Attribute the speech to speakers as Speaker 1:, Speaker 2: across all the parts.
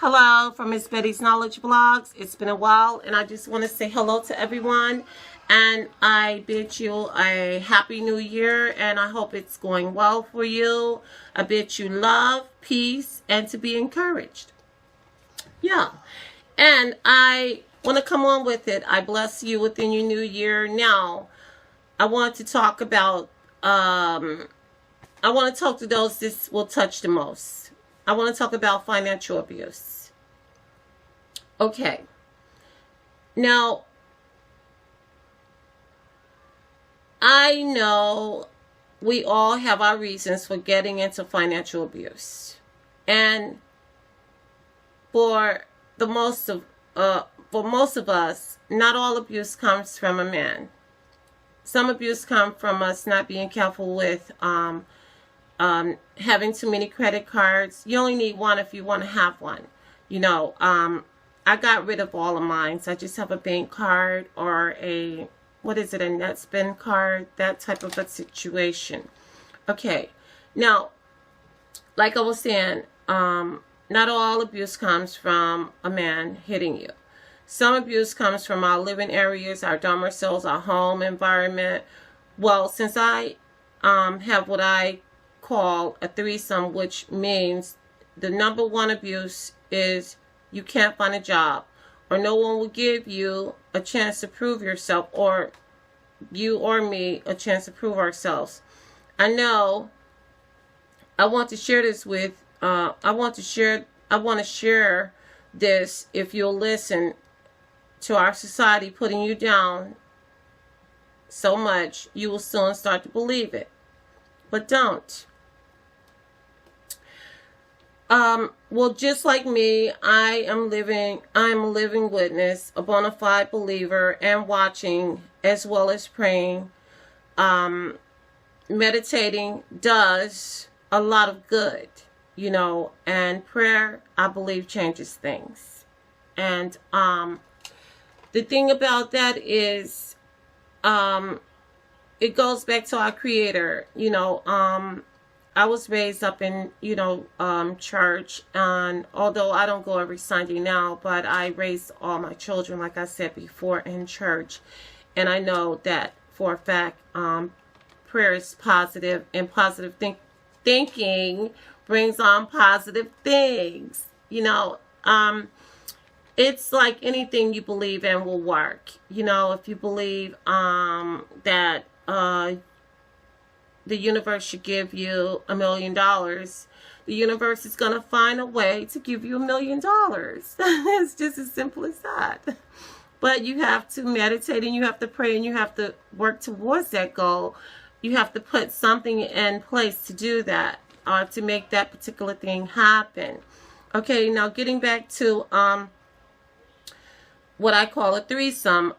Speaker 1: Hello from Miss Betty's Knowledge Blogs. It's been a while, and I just want to say hello to everyone. And I bid you a happy new year, and I hope it's going well for you. I bid you love, peace, and to be encouraged. Yeah. And I want to come on with it. I bless you within your new year. Now, I want to talk about, I want to talk to those this will touch the most. I want to talk about financial abuse. Okay. Now, I know we all have our reasons for getting into financial abuse. And for most of us, not all abuse comes from a man. Some abuse comes from us not being careful with having too many credit cards. You only need one if you want to have one. You know, I got rid of all of mine. So I just have a bank card or a, what is it, a net spend card, that type of a situation. Okay. Now, like I was saying, not all abuse comes from a man hitting you. Some abuse comes from our living areas, our domiciles, our home environment. Well, since I have what I call a threesome, which means the number one abuse is you can't find a job, or no one will give you a chance to prove yourself, or you or me a chance to prove ourselves. I know I want to share this with I want to share this if you'll listen to our society putting you down so much, you will soon start to believe it. But don't. Well, just like me, I'm a living witness, a bona fide believer, and watching as well as praying. Meditating does a lot of good, you know, and prayer, I believe, changes things. And the thing about that is, it goes back to our Creator. You know, I was raised up in, you know, church, and although I don't go every Sunday now, but I raised all my children, like I said before, in church. And I know that for a fact, prayer is positive, and positive thinking brings on positive things. You know, it's like anything you believe in will work. You know, if you believe that the universe should give you $1 million, the universe is going to find a way to give you $1 million. It's just as simple as that. But you have to meditate, and you have to pray, and you have to work towards that goal. You have to put something in place to do that, or to make that particular thing happen. Okay, now getting back to what I call a threesome.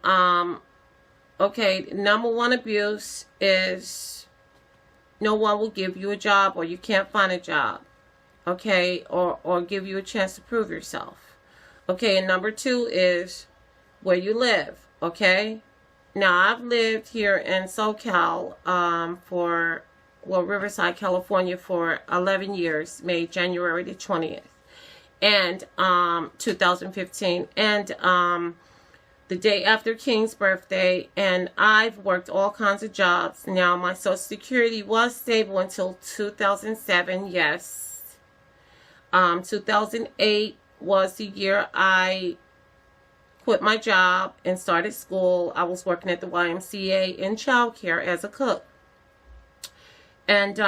Speaker 1: Okay, number one abuse is no one will give you a job, or you can't find a job. Okay, or give you a chance to prove yourself. Okay, and number two is where you live. Okay, now I've lived here in SoCal Riverside, California for 11 years, May, January the 20th, and 2015, and the day after King's birthday, and I've worked all kinds of jobs. Now, my Social Security was stable until 2007, yes. 2008 was the year I quit my job and started school. I was working at the YMCA in childcare as a cook. And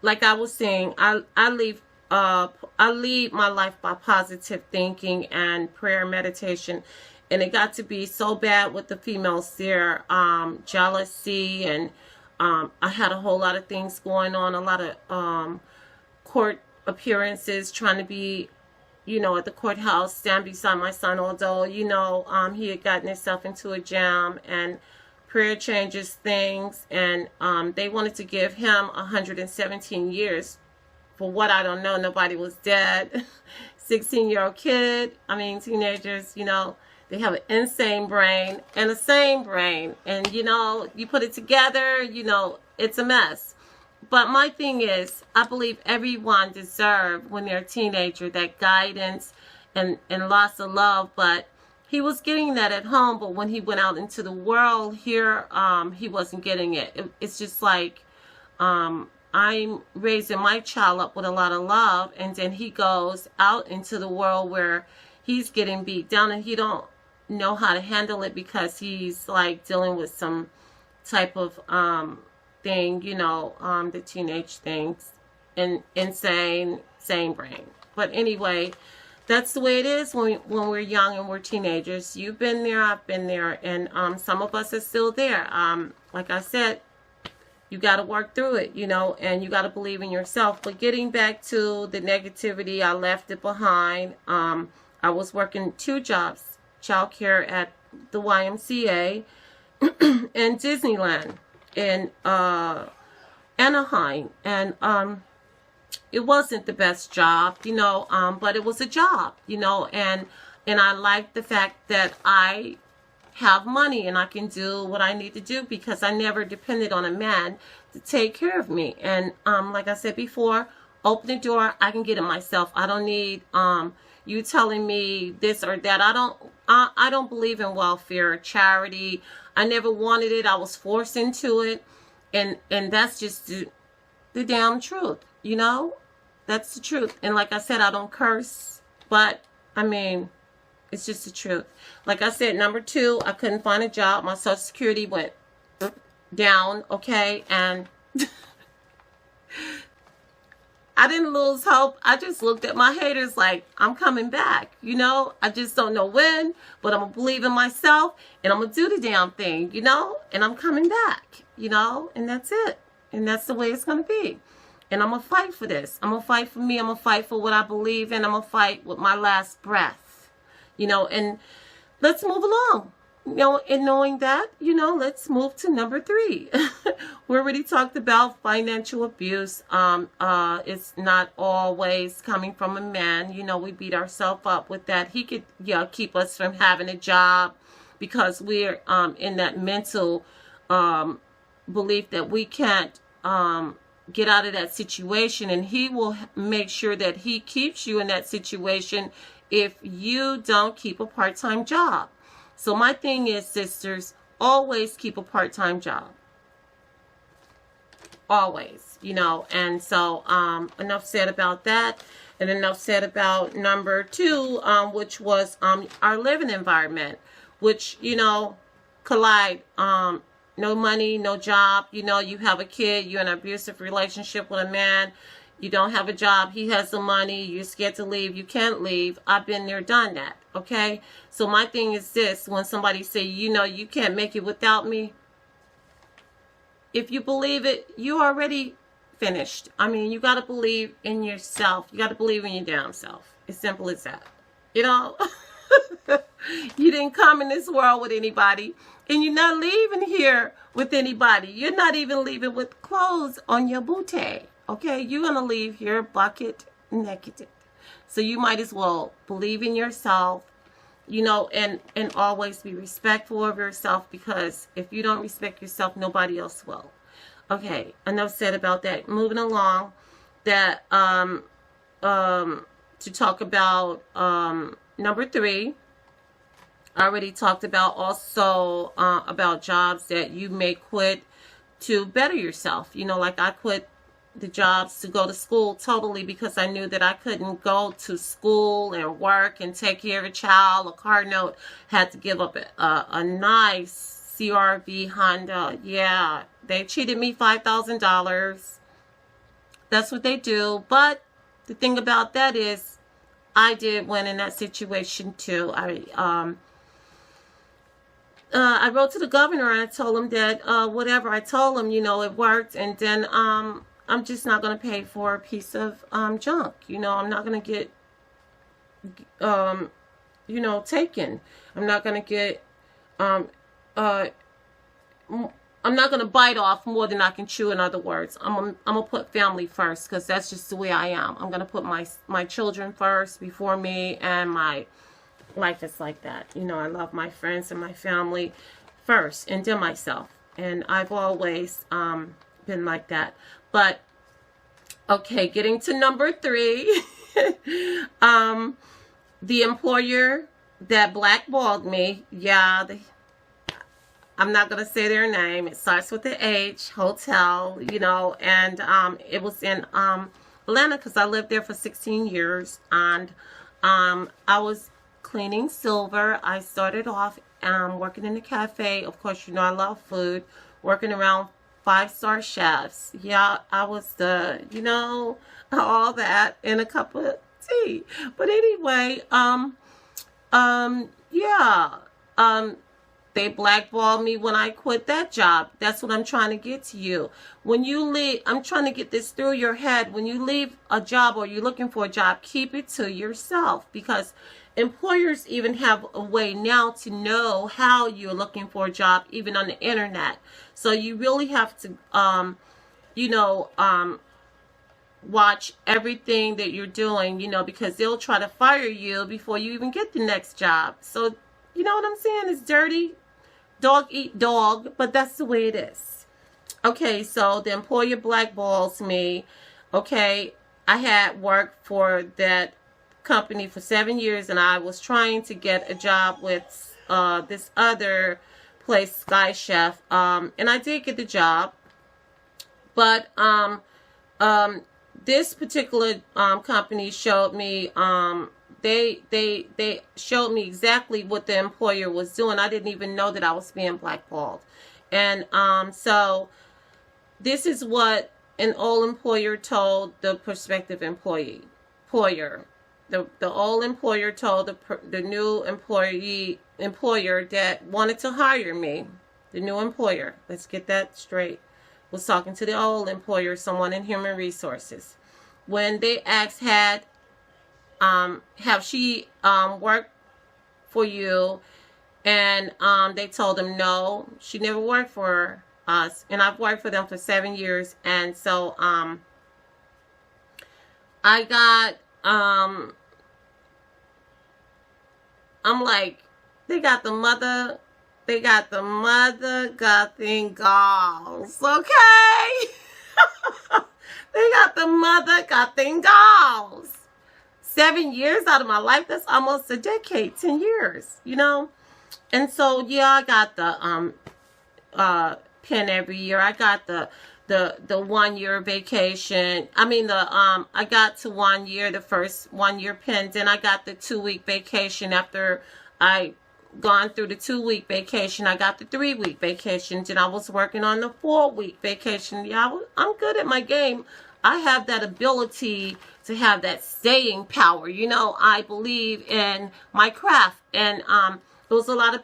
Speaker 1: like I was saying, I lead my life by positive thinking and prayer, meditation, and it got to be so bad with the females there, jealousy, and I had a whole lot of things going on, a lot of court appearances, trying to be, you know, at the courthouse, stand beside my son, although, you know, he had gotten himself into a jam, and prayer changes things, and they wanted to give him 117 years. For what I don't know, nobody was dead. 16-year-old kid. I mean, teenagers, you know, they have an insane brain and a sane brain. And, you know, you put it together, you know, it's a mess. But my thing is, I believe everyone deserves, when they're a teenager, that guidance and lots of love. But he was getting that at home, but when he went out into the world here, he wasn't getting it. It's just like, I'm raising my child up with a lot of love, and then he goes out into the world where he's getting beat down, and he don't know how to handle it because he's like dealing with some type of thing, you know, the teenage things, and insane brain. But anyway, that's the way it is when we're young and we're teenagers. You've been there, I've been there, and some of us are still there. Like I said, you got to work through it, you know, and you got to believe in yourself. But getting back to the negativity, I left it behind. I was working 2 jobs, childcare at the YMCA and Disneyland in Anaheim, and it wasn't the best job, you know, but it was a job, you know, and I like the fact that I have money and I can do what I need to do because I never depended on a man to take care of me. And like I said before, open the door, I can get it myself. I don't need you telling me this or that. I don't believe in welfare or charity. I never wanted it. I was forced into it, and that's just the damn truth, you know. That's the truth. And like I said, I don't curse, but I mean, it's just the truth. Like I said, number 2, I couldn't find a job. My Social Security went down, okay? And I didn't lose hope. I just looked at my haters like, I'm coming back, you know? I just don't know when, but I'm going to believe in myself, and I'm going to do the damn thing, you know? And I'm coming back, you know? And that's it. And that's the way it's going to be. And I'm going to fight for this. I'm going to fight for me. I'm going to fight for what I believe in. I'm going to fight with my last breath. You know, and let's move along. You know, and knowing that, you know, let's move to number 3. We already talked about financial abuse. It's not always coming from a man. You know, we beat ourselves up with that. He could, keep us from having a job because we're in that mental belief that we can't get out of that situation, and he will make sure that he keeps you in that situation if you don't keep a part-time job. So my thing is, sisters, always keep a part-time job. Always, you know. And so enough said about that, and enough said about number 2, which was our living environment, which, you know, collide. No money, no job, you know, you have a kid, you're in an abusive relationship with a man, you don't have a job, he has the money, you're scared to leave, you can't leave. I've been there, done that, okay? So my thing is this, when somebody say, you know, you can't make it without me, if you believe it, you already finished. I mean, you got to believe in yourself. You got to believe in your damn self. As simple as that. You know? You didn't come in this world with anybody, and you're not leaving here with anybody. You're not even leaving with clothes on your booty, okay? You're going to leave here bucket naked. So you might as well believe in yourself, you know, and always be respectful of yourself, because if you don't respect yourself, nobody else will. Okay, enough said about that. Moving along, that to talk about number 3. I already talked about also about jobs that you may quit to better yourself. You know, like I quit the jobs to go to school totally because I knew that I couldn't go to school and work and take care of a child. A car note, had to give up a nice CRV Honda. Yeah, they cheated me $5,000. That's what they do. But the thing about that is, I did win in that situation too. I wrote to the governor and I told him that whatever I told him, you know, it worked. And then I'm just not going to pay for a piece of junk. You know, I'm not going to get, you know, taken. I'm not going to get, I'm not going to bite off more than I can chew, in other words. I'm going to put family first, because that's just the way I am. I'm going to put my children first before me, and my life is like that. You know, I love my friends and my family first, and then myself. And I've always been like that. But okay, getting to number 3. The employer that blackballed me, yeah, I'm not going to say their name. It starts with the H, hotel, you know, and it was in Atlanta because I lived there for 16 years. And I was cleaning silver. I started off working in the cafe. Of course, you know, I love food. Working around 5-star chefs. Yeah, I was the, you know, all that in a cup of tea. But anyway, yeah, they blackballed me when I quit that job. That's what I'm trying to get to you. When you leave, I'm trying to get this through your head. When you leave a job or you're looking for a job, keep it to yourself, because employers even have a way now to know how you're looking for a job, even on the internet. So you really have to, you know, watch everything that you're doing, you know, because they'll try to fire you before you even get the next job. So, you know what I'm saying? It's dirty. Dog eat dog, but that's the way it is. Okay, so the employer blackballs me. Okay, I had worked for that company for 7 years, and I was trying to get a job with this other place, Sky Chef, and I did get the job, but this particular company showed me they showed me exactly what the employer was doing. I didn't even know that I was being blackballed. And so this is what an old employer told the prospective employer. The old employer told the new employer that wanted to hire me. The new employer, let's get that straight, was talking to the old employer, someone in human resources. When they asked, have she worked for you, and they told them no, she never worked for us, and I've worked for them for 7 years. And so I got I'm like, they got the mother guffing galls, okay? They got the mother guffing galls. 7 years out of my life, that's almost a decade, 10 years, you know? And so, yeah, I got the pen every year. I got the 1 year vacation. I mean, I got to 1 year, the first 1 year pen. Then I got the 2-week vacation. After I gone through the 2-week vacation, I got the 3-week vacation. Then I was working on the 4-week vacation. Yeah, I'm good at my game. I have that ability to have that staying power. You know, I believe in my craft. And there was a lot of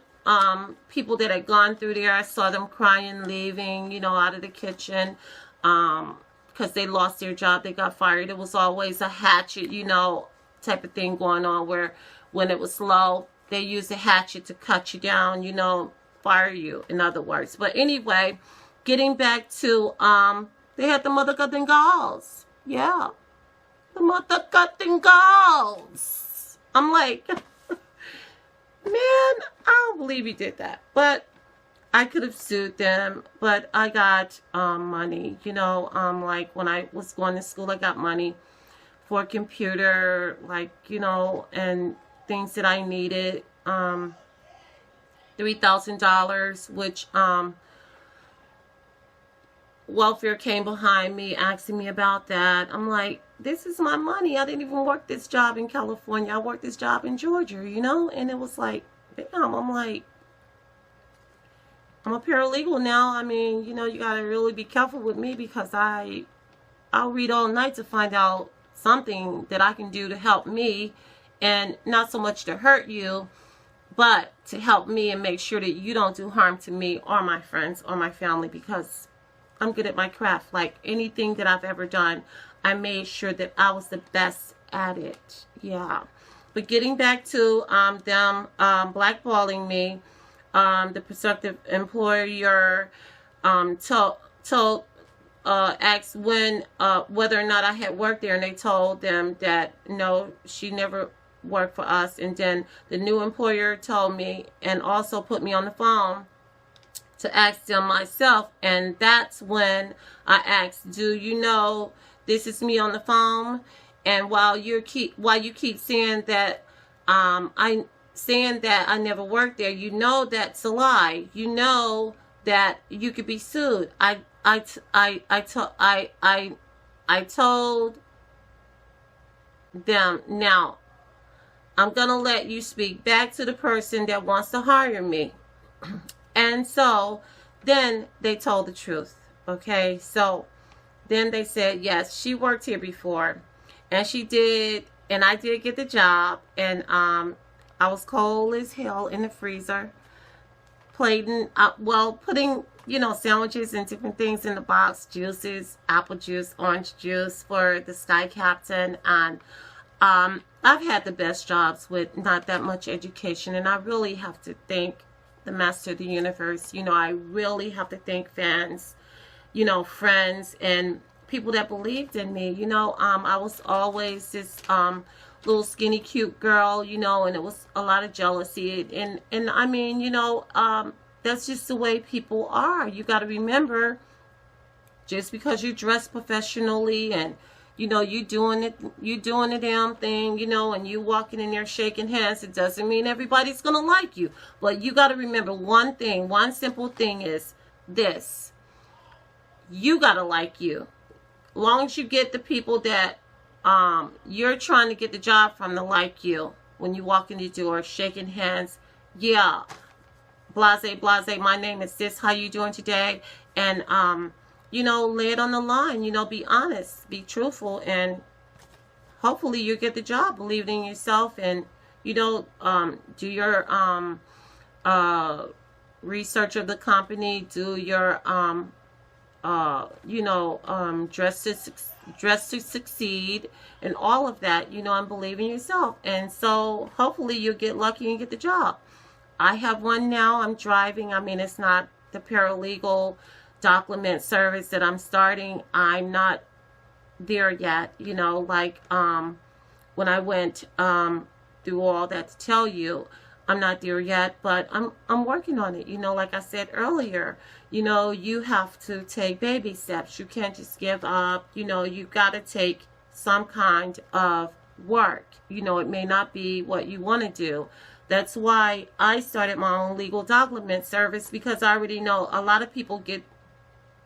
Speaker 1: people that had gone through there. I saw them crying, leaving, you know, out of the kitchen because they lost their job. They got fired. It was always a hatchet, you know, type of thing going on, where when it was slow, they used a hatchet to cut you down, you know, fire you, in other words. But anyway, getting back to, they had the mother cutting galls. Yeah. The mother cutting galls. I'm like, man, I don't believe he did that. But I could have sued them, but I got money. You know, like when I was going to school, I got money for a computer, like, you know, and things that I needed. $3,000, which welfare came behind me asking me about that. I'm like, this is my money. I didn't even work this job in California. I worked this job in Georgia, you know? And it was like, damn, I'm like, I'm a paralegal now. I mean, you know, you got to really be careful with me, because I'll read all night to find out something that I can do to help me, and not so much to hurt you, but to help me and make sure that you don't do harm to me or my friends or my family, because I'm good at my craft. Like anything that I've ever done, I made sure that I was the best at it. Yeah. But getting back to them blackballing me, the prospective employer asked whether or not I had worked there, and they told them that no, she never worked for us. And then the new employer told me, and also put me on the phone to ask them myself. And that's when I asked, do you know this is me on the phone? And while you keep saying that I never worked there, you know that's a lie. You know that you could be sued. I told them, now I'm gonna let you speak back to the person that wants to hire me. And so then they told the truth. Okay, so then they said, yes, she worked here before, and she did, and I did get the job, and I was cold as hell in the freezer, putting sandwiches and different things in the box, juices, apple juice, orange juice for the Sky Captain. And I've had the best jobs with not that much education, and I really have to thank the Master of the Universe. I really have to thank fans, friends, and people that believed in me. I was always this little skinny cute girl, and it was a lot of jealousy, and I mean, that's just the way people are. You got to remember, just because you dress professionally and you doing the damn thing, and you walking in there shaking hands, it doesn't mean everybody's gonna like you. But you got to remember one thing, one simple thing is this: you gotta like you. As long as you get the people that you're trying to get the job from to like you, when you walk in the door, shaking hands, yeah, blase, my name is this, how you doing today? And lay it on the line, be honest, be truthful, and hopefully you get the job. Believe in yourself, and do your research of the company, do your dress to succeed, and all of that, and believe in yourself. And so hopefully you'll get lucky and get the job. I have one now. I'm driving. I mean, it's not the paralegal document service that I'm starting. I'm not there yet, like when I went through all that to tell you, I'm not there yet, but I'm working on it. Like I said earlier, you have to take baby steps. You can't just give up. You got to take some kind of work. It may not be what you want to do. That's why I started my own legal document service, because I already know a lot of people get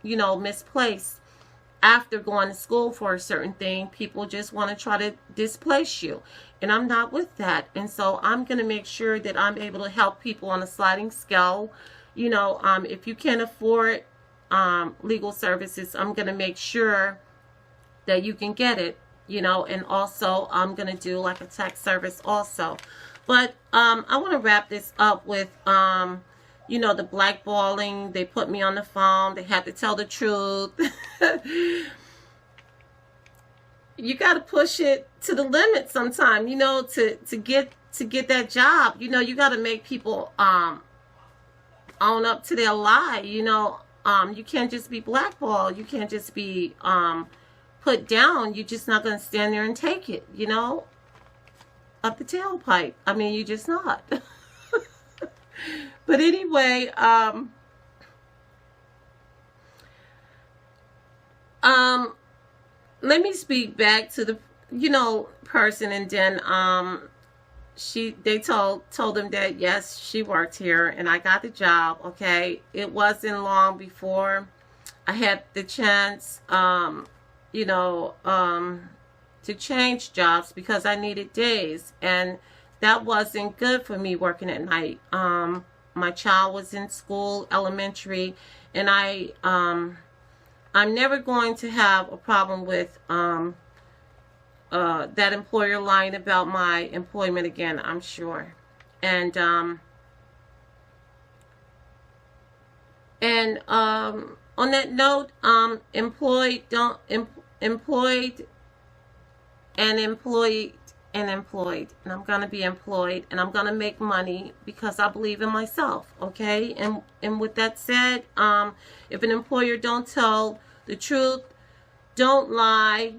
Speaker 1: misplaced after going to school for a certain thing. People just want to try to displace you, and I'm not with that. And so I'm going to make sure that I'm able to help people on a sliding scale. If you can't afford legal services, I'm going to make sure that you can get it, and also I'm going to do like a tax service also. But I want to wrap this up with the blackballing. They put me on the phone. They had to tell the truth. You got to push it to the limit sometime, to get that job. You got to make people own up to their lie. You can't just be blackballed. You can't just be put down. You're just not going to stand there and take it, up the tailpipe. I mean, you're just not. But anyway, let me speak back to the person, and then they told them that yes, she worked here, and I got the job. Okay, it wasn't long before I had the chance to change jobs, because I needed days, and that wasn't good for me working at night. My child was in school, elementary, and I'm never going to have a problem with that employer lying about my employment again, I'm sure. And on that note, employed and employed, and I'm gonna be employed, and I'm gonna make money because I believe in myself. Okay, and with that said, if an employer don't tell the truth, don't lie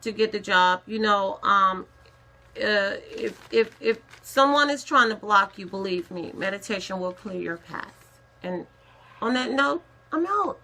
Speaker 1: to get the job, if someone is trying to block you, believe me, meditation will clear your path. And on that note, I'm out.